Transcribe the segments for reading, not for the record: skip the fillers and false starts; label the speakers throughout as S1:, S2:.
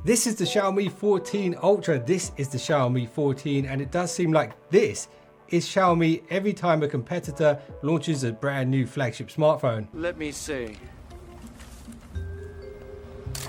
S1: This is the Xiaomi 14 Ultra. This is the Xiaomi 14, and it does seem like this is Xiaomi every time a competitor launches a brand new flagship smartphone.
S2: Let me see.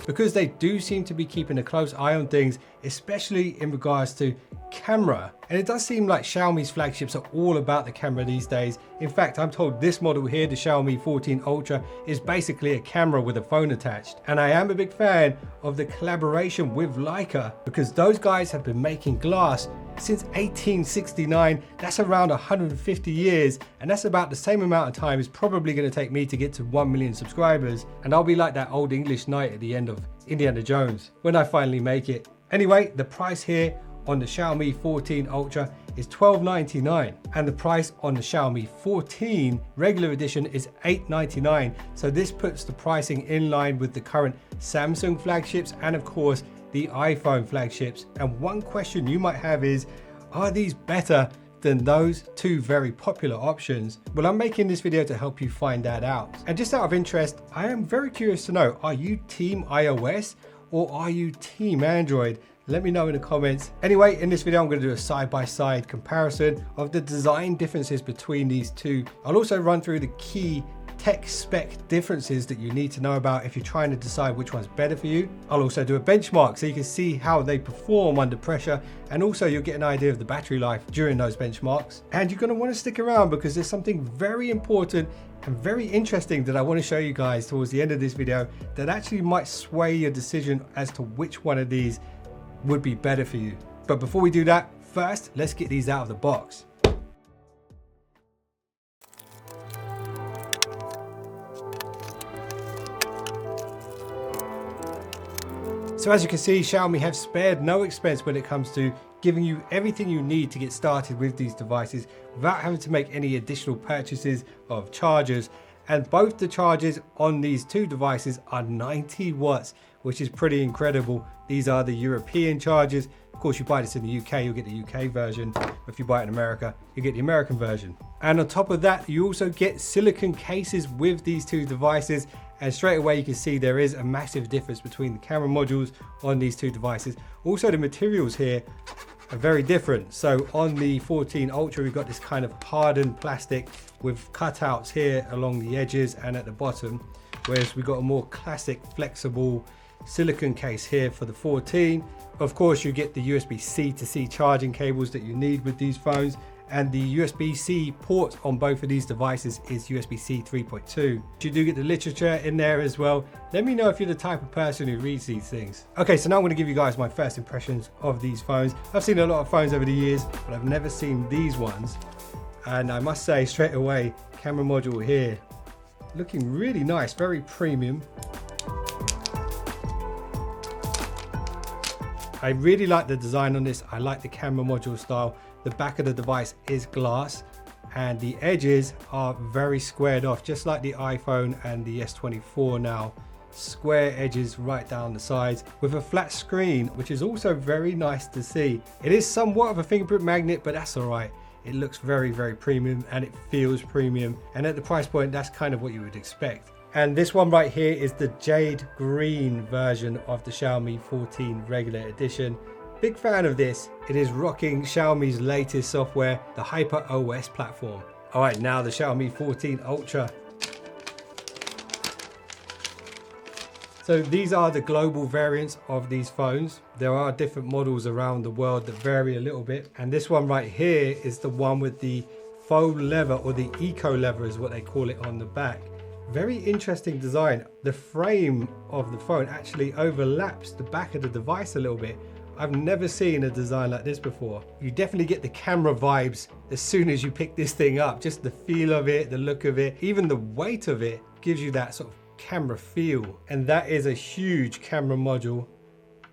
S1: Because they do seem to be keeping a close eye on things, especially in regards to camera. And it does seem like Xiaomi's flagships are all about the camera these days. In fact, I'm told this model here, the Xiaomi 14 Ultra, is basically a camera with a phone attached. And I am a big fan of the collaboration with Leica, because those guys have been making glass since 1869. That's around 150 years, and that's about the same amount of time it's probably going to take me to get to 1 million subscribers. And I'll be like that old English knight at the end of Indiana Jones when I finally make it. Anyway, the price here on the Xiaomi 14 Ultra is $12.99, and the price on the Xiaomi 14 regular edition is $8.99. So this puts the pricing in line with the current Samsung flagships and of course the iPhone flagships. And one question you might have is, are these better than those two very popular options? Well, I'm making this video to help you find that out. And just out of interest, I am very curious to know, are you team iOS or are you team Android? Let me know in the comments. Anyway, in this video, I'm going to do a side-by-side comparison of the design differences between these two. I'll also run through the key tech spec differences that you need to know about if you're trying to decide which one's better for you. I'll also do a benchmark so you can see how they perform under pressure, and also you'll get an idea of the battery life during those benchmarks. And you're going to want to stick around because there's something very important and very interesting that I want to show you guys towards the end of this video that actually might sway your decision as to which one of these would be better for you. But before we do that, first, let's get these out of the box. So as you can see, Xiaomi have spared no expense when it comes to giving you everything you need to get started with these devices without having to make any additional purchases of chargers. And both the chargers on these two devices are 90 watts, which is pretty incredible. These are the European chargers. Of course, you buy this in the UK, you'll get the UK version. If you buy it in America, you get the American version. And on top of that, you also get silicone cases with these two devices. And straight away, you can see there is a massive difference between the camera modules on these two devices. Also, the materials here are very different. So on the 14 Ultra, we've got this kind of hardened plastic with cutouts here along the edges and at the bottom, whereas we've got a more classic flexible silicone case here for the 14. Of course, you get the USB-C to C charging cables that you need with these phones, and the USB-C port on both of these devices is USB-C 3.2. You do get the literature in there as well. Let me know if you're the type of person who reads these things. Okay, so now I'm going to give you guys my first impressions of these phones. I've seen a lot of phones over the years, but I've never seen these ones. And I must say straight away, camera module here, looking really nice, very premium. I really like the design on this. I like the camera module style. The back of the device is glass and the edges are very squared off, just like the iPhone and the S24 now. Square edges right down the sides with a flat screen, which is also very nice to see. It is somewhat of a fingerprint magnet, but that's all right. It looks very, very premium and it feels premium. And at the price point, that's kind of what you would expect. And this one right here is the jade green version of the Xiaomi 14 regular edition. Big fan of this. It is rocking Xiaomi's latest software, the Hyper OS platform. All right, now the Xiaomi 14 Ultra. So these are the global variants of these phones. There are different models around the world that vary a little bit. And this one right here is the one with the faux leather, or the eco leather is what they call it on the back. Very interesting design. The frame of the phone actually overlaps the back of the device a little bit. I've never seen a design like this before. You definitely get the camera vibes as soon as you pick this thing up. Just the feel of it, the look of it, even the weight of it gives you that sort of camera feel. And that is a huge camera module,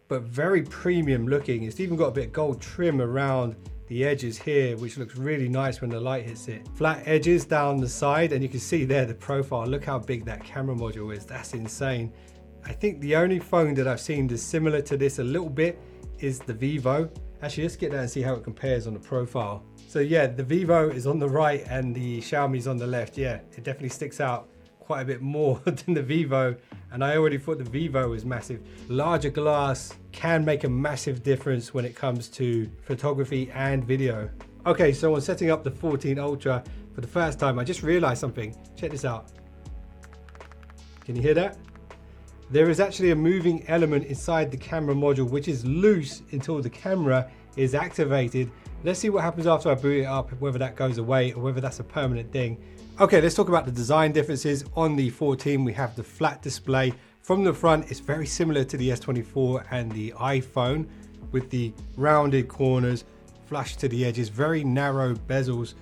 S1: but very premium looking. It's even got a bit of gold trim around the edges here, which looks really nice when the light hits it. Flat edges down the side, and you can see there the profile. Look how big that camera module is. That's insane. I think the only phone that I've seen that's similar to this a little bit is the Vivo. Actually, let's get that and see how it compares on the profile. So yeah, the Vivo is on the right and the Xiaomi's on the left. Yeah, it definitely sticks out quite a bit more than the Vivo, and I already thought the Vivo was massive. Larger glass can make a massive difference when it comes to photography and video. Okay, so on setting up the 14 Ultra for the first time, I just realized something. Check this out. Can you hear that? There is actually a moving element inside the camera module which is loose until the camera is activated. Let's see what happens after I boot it up, whether that goes away or whether that's a permanent thing. Okay, let's talk about the design differences. On the 14, we have the flat display. From the front, it's very similar to the S24 and the iPhone, with the rounded corners, flush to the edges, very narrow bezels.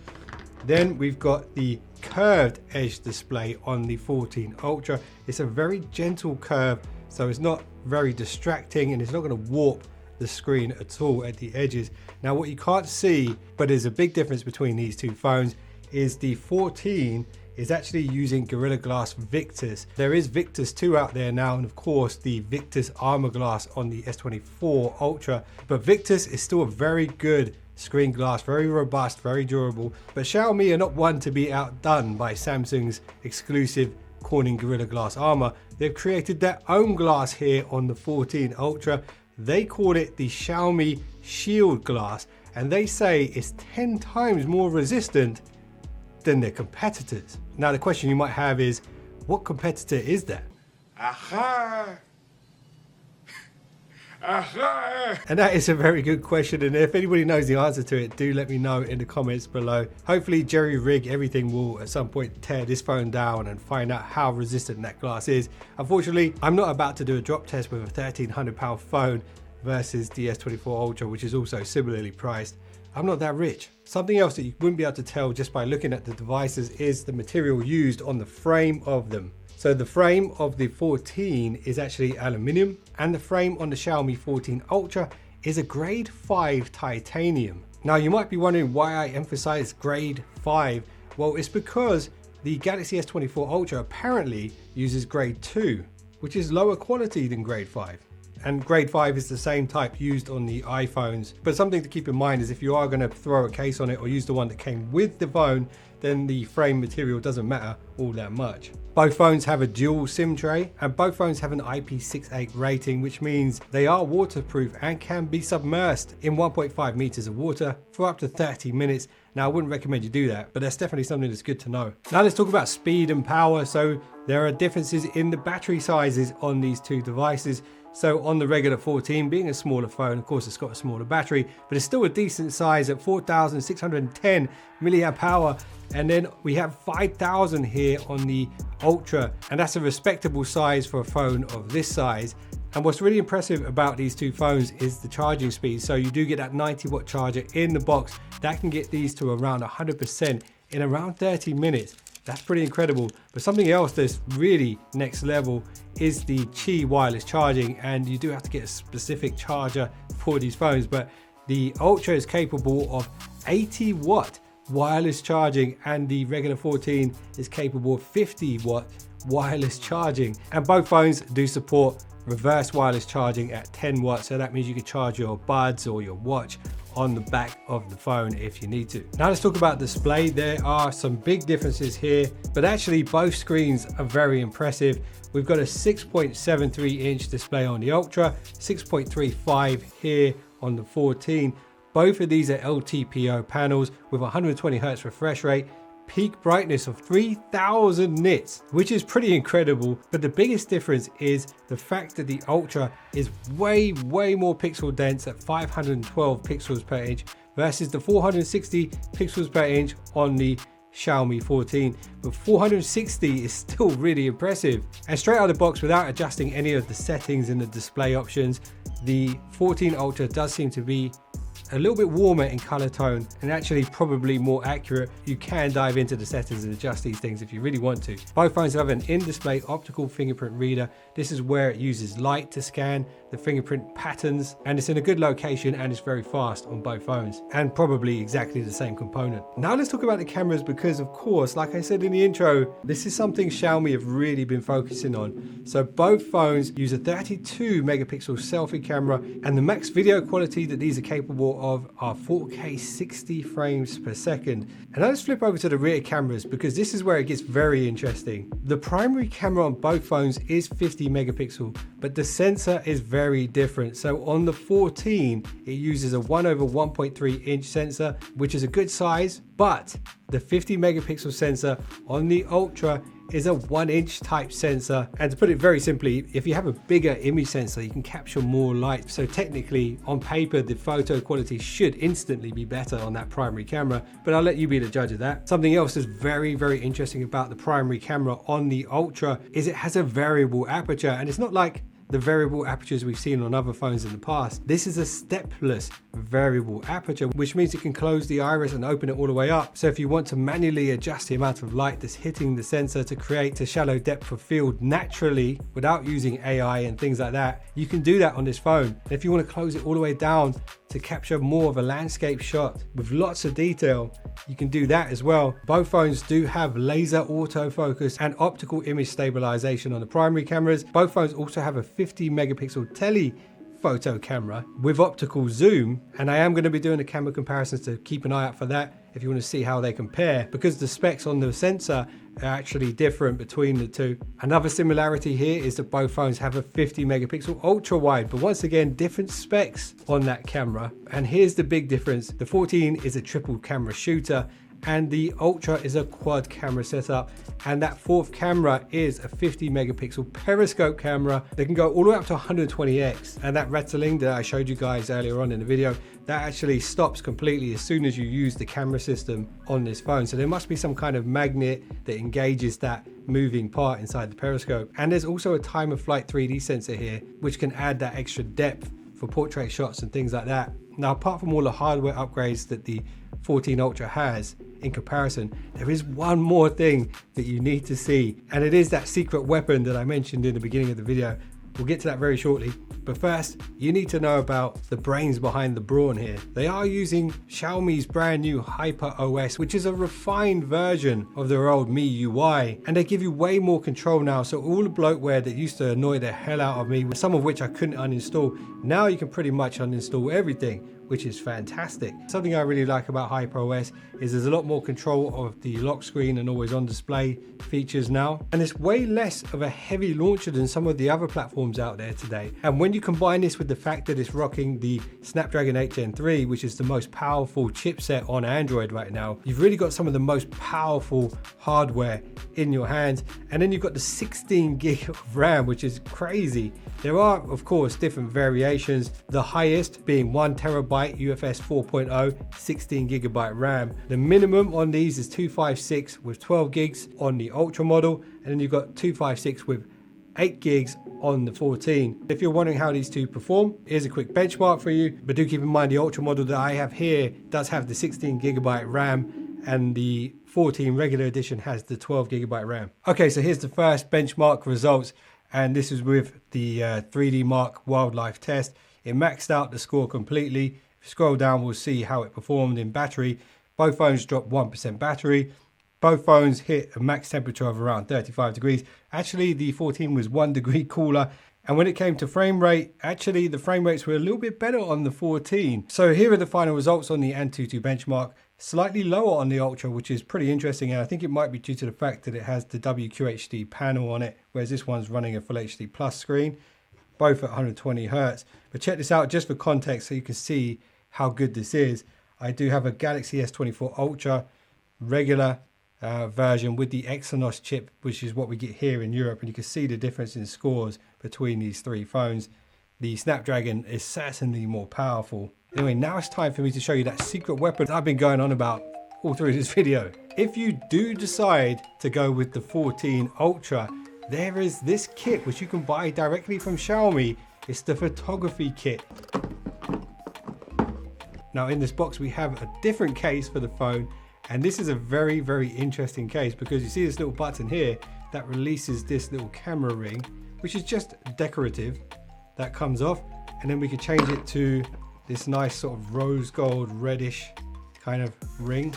S1: Then we've got the curved edge display on the 14 Ultra. It's a very gentle curve, so it's not very distracting and it's not going to warp the screen at all at the edges. Now what you can't see, but there's a big difference between these two phones, is the 14 is actually using Gorilla Glass Victus. There is Victus 2 out there now, and of course the Victus Armor Glass on the S24 Ultra, but Victus is still a very good screen glass, very robust, very durable. But Xiaomi are not one to be outdone by Samsung's exclusive Corning Gorilla Glass Armor. They've created their own glass here on the 14 Ultra. They call it the Xiaomi Shield Glass, and they say it's 10 times more resistant than their competitors. Now the question you might have is, what competitor is that? Aha! Aha! And that is a very good question, and if anybody knows the answer to it, do let me know in the comments below. Hopefully Jerry Rig Everything will at some point tear this phone down and find out how resistant that glass is. Unfortunately, I'm not about to do a drop test with a £1,300 phone versus the S24 Ultra, which is also similarly priced. I'm not that rich. Something else that you wouldn't be able to tell just by looking at the devices is the material used on the frame of them. So the frame of the 14 is actually aluminium, and the frame on the Xiaomi 14 Ultra is a grade 5 titanium. Now you might be wondering why I emphasize grade 5. Well, it's because the Galaxy S24 Ultra apparently uses grade 2, which is lower quality than grade 5. And grade 5 is the same type used on the iPhones. But something to keep in mind is if you are going to throw a case on it or use the one that came with the phone, then the frame material doesn't matter all that much. Both phones have a dual SIM tray, and both phones have an IP68 rating, which means they are waterproof and can be submersed in 1.5 meters of water for up to 30 minutes. Now I wouldn't recommend you do that, but that's definitely something that's good to know. Now let's talk about speed and power. So there are differences in the battery sizes on these two devices. So on the regular 14, being a smaller phone, of course it's got a smaller battery, but it's still a decent size at 4,610 milliamp hour. And then we have 5,000 here on the Ultra, and that's a respectable size for a phone of this size. And what's really impressive about these two phones is the charging speed. So you do get that 90-watt charger in the box that can get these to around 100% in around 30 minutes. That's pretty incredible. But something else that's really next level is the Qi wireless charging, and you do have to get a specific charger for these phones, but the Ultra is capable of 80-watt wireless charging, and the regular 14 is capable of 50-watt wireless charging. And both phones do support reverse wireless charging at 10 watts, so that means you can charge your buds or your watch on the back of the phone if you need to. Now let's talk about display. There are some big differences here, but actually both screens are very impressive. We've got a 6.73 inch display on the Ultra, 6.35 here on the 14. Both of these are LTPO panels with 120 Hz refresh rate, peak brightness of 3000 nits, which is pretty incredible. But the biggest difference is the fact that the Ultra is way more pixel dense at 512 pixels per inch versus the 460 pixels per inch on the Xiaomi 14, but 460 is still really impressive. And straight out of the box, without adjusting any of the settings in the display options, the 14 Ultra does seem to be a little bit warmer in color tone and actually probably more accurate. You can dive into the settings and adjust these things if you really want to. Both phones have an in-display optical fingerprint reader. This is where it uses light to scan the fingerprint patterns, and it's in a good location and it's very fast on both phones, and probably exactly the same component. Now let's talk about the cameras, because of course, like I said in the intro, this is something Xiaomi have really been focusing on. So both phones use a 32 megapixel selfie camera, and the max video quality that these are capable of are 4K 60 frames per second. And now let's flip over to the rear cameras, because this is where it gets very interesting. The primary camera on both phones is 50 megapixel, but the sensor is very different. So on the 14, it uses a 1/1.3 inch sensor, which is a good size, but the 50 megapixel sensor on the Ultra is a 1-inch type sensor. And to put it very simply, if you have a bigger image sensor, you can capture more light. So technically, on paper, the photo quality should instantly be better on that primary camera, but I'll let you be the judge of that. Something else that's very, very interesting about the primary camera on the Ultra is it has a variable aperture, and it's not like the variable apertures we've seen on other phones in the past. This is a stepless variable aperture, which means it can close the iris and open it all the way up. So if you want to manually adjust the amount of light that's hitting the sensor to create a shallow depth of field naturally without using AI and things like that, you can do that on this phone. And if you want to close it all the way down to capture more of a landscape shot with lots of detail, you can do that as well. Both phones do have laser autofocus and optical image stabilization on the primary cameras. Both phones also have a 50 megapixel telephoto camera with optical zoom, and I am going to be doing the camera comparisons, to keep an eye out for that if you want to see how they compare, because the specs on the sensor are actually different between the two. Another similarity here is that both phones have a 50 megapixel ultra wide, but once again, different specs on that camera. And here's the big difference. The 14 is a triple camera shooter, and the Ultra is a quad camera setup, and that fourth camera is a 50 megapixel periscope camera that can go all the way up to 120x. And that rattling that I showed you guys earlier on in the video, that actually stops completely as soon as you use the camera system on this phone. So there must be some kind of magnet that engages that moving part inside the periscope. And there's also a time of flight 3D sensor here, which can add that extra depth for portrait shots and things like that. Now, apart from all the hardware upgrades that the 14 Ultra has in comparison, there is one more thing that you need to see, and it is that secret weapon that I mentioned in the beginning of the video. We'll get to that very shortly, but first you need to know about the brains behind the brawn here. They are using Xiaomi's brand new Hyper OS, which is a refined version of their old MIUI, and they give you way more control now. So all the bloatware that used to annoy the hell out of me, some of which I couldn't uninstall, now you can pretty much uninstall everything, which is fantastic. Something I really like about HyperOS is there's a lot more control of the lock screen and always on display features now. And it's way less of a heavy launcher than some of the other platforms out there today. And when you combine this with the fact that it's rocking the Snapdragon 8 Gen 3, which is the most powerful chipset on Android right now, you've really got some of the most powerful hardware in your hands. And then you've got the 16 gig of RAM, which is crazy. There are, of course, different variations, the highest being 1 terabyte UFS 4.0, 16 gigabyte RAM. The minimum on these is 256 with 12 gigs on the Ultra model, and then you've got 256 with 8 gigs on the 14. If you're wondering how these two perform, here's a quick benchmark for you, but do keep in mind the Ultra model that I have here does have the 16 gigabyte RAM, and the 14 regular edition has the 12 gigabyte RAM. Okay, so here's the first benchmark results, and this is with the 3D Mark wildlife test. It maxed out the score completely. If you scroll down, we'll see how it performed in battery. Both phones dropped 1% battery. Both phones hit a max temperature of around 35 degrees. Actually, the 14 was 1 degree cooler. And when it came to frame rate, actually the frame rates were a little bit better on the 14. So here are the final results on the Antutu benchmark. Slightly lower on the Ultra, which is pretty interesting, and I think it might be due to the fact that it has the WQHD panel on it, whereas this one's running a Full HD Plus screen, both at 120 Hertz. But check this out just for context so you can see how good this is. I do have a Galaxy S24 Ultra regular version with the Exynos chip, which is what we get here in Europe, and you can see the difference in scores between these three phones. The Snapdragon is certainly more powerful. Anyway, now it's time for me to show you that secret weapon I've been going on about all through this video. If you do decide to go with the 14 Ultra, there is this kit which you can buy directly from Xiaomi. It's the photography kit. Now in this box we have a different case for the phone, and this is a very, very interesting case because you see this little button here that releases this little camera ring, which is just decorative. that comes off, and then we can change it to this nice sort of rose gold reddish kind of ring.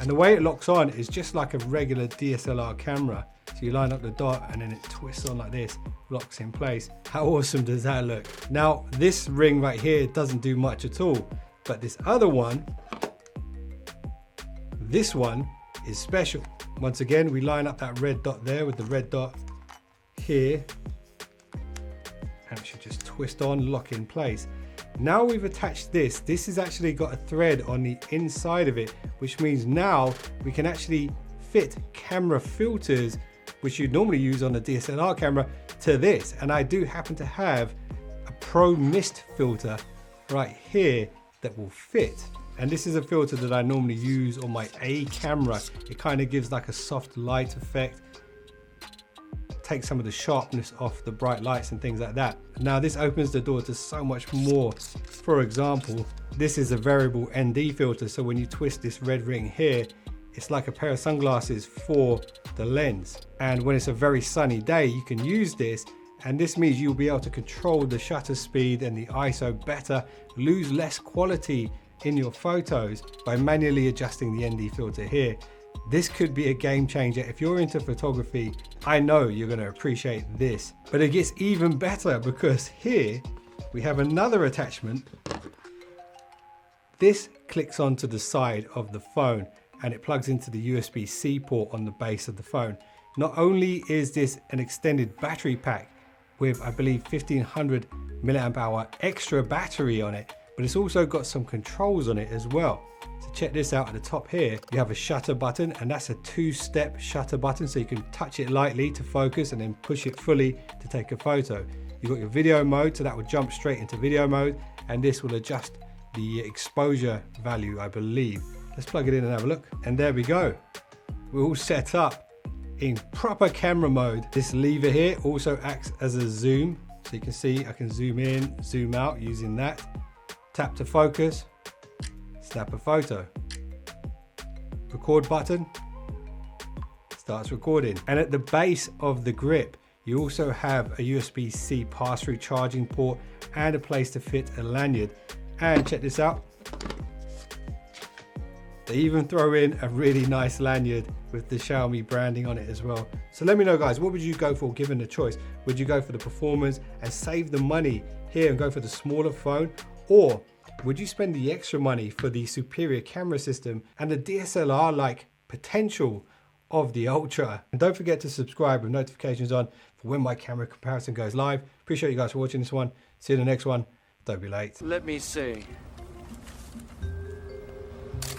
S1: And the way it locks on is just like a regular DSLR camera. So you line up the dot and then it twists on like this, locks in place. How awesome does that look? Now this ring right here doesn't do much at all, but this other one, this one is special. Once again, we line up that red dot there with the red dot here, and it should just twist on, lock in place. Now we've attached this. This has actually got a thread on the inside of it, which means now we can actually fit camera filters, which you'd normally use on a DSLR camera, to this. And I do happen to have a Pro Mist filter right here that will fit. And this is a filter that I normally use on my A camera. It kind of gives like a soft light effect, takes some of the sharpness off the bright lights and things like that. Now this opens the door to so much more. For example, this is a variable ND filter, so when you twist this red ring here, it's like a pair of sunglasses for the lens. And when it's a very sunny day, you can use this, and this means you'll be able to control the shutter speed and the ISO better, lose less quality in your photos by manually adjusting the ND filter here. This could be a game changer. If you're into photography, I know you're going to appreciate this. But it gets even better because here we have another attachment. This clicks onto the side of the phone and it plugs into the USB-C port on the base of the phone. Not only is this an extended battery pack with, I believe, 1500 milliamp hour extra battery on it, but it's also got some controls on it as well. So check this out. At the top here, you have a shutter button, and that's a two-step shutter button, so you can touch it lightly to focus and then push it fully to take a photo. You've got your video mode, so that will jump straight into video mode, and this will adjust the exposure value, I believe. Let's plug it in and have a look. And there we go. We're all set up in proper camera mode. This lever here also acts as a zoom, so you can see I can zoom in, zoom out using that. Tap to focus, snap a photo. Record button, starts recording. And at the base of the grip, you also have a USB-C pass-through charging port and a place to fit a lanyard. And check this out. They even throw in a really nice lanyard with the Xiaomi branding on it as well. So let me know, guys, what would you go for given the choice? Would you go for the performance and save the money here and go for the smaller phone? Or would you spend the extra money for the superior camera system and the DSLR-like potential of the Ultra? And don't forget to subscribe with notifications on for when my camera comparison goes live. Appreciate you guys for watching this one. See you in the next one. Don't be late.
S2: Let me see.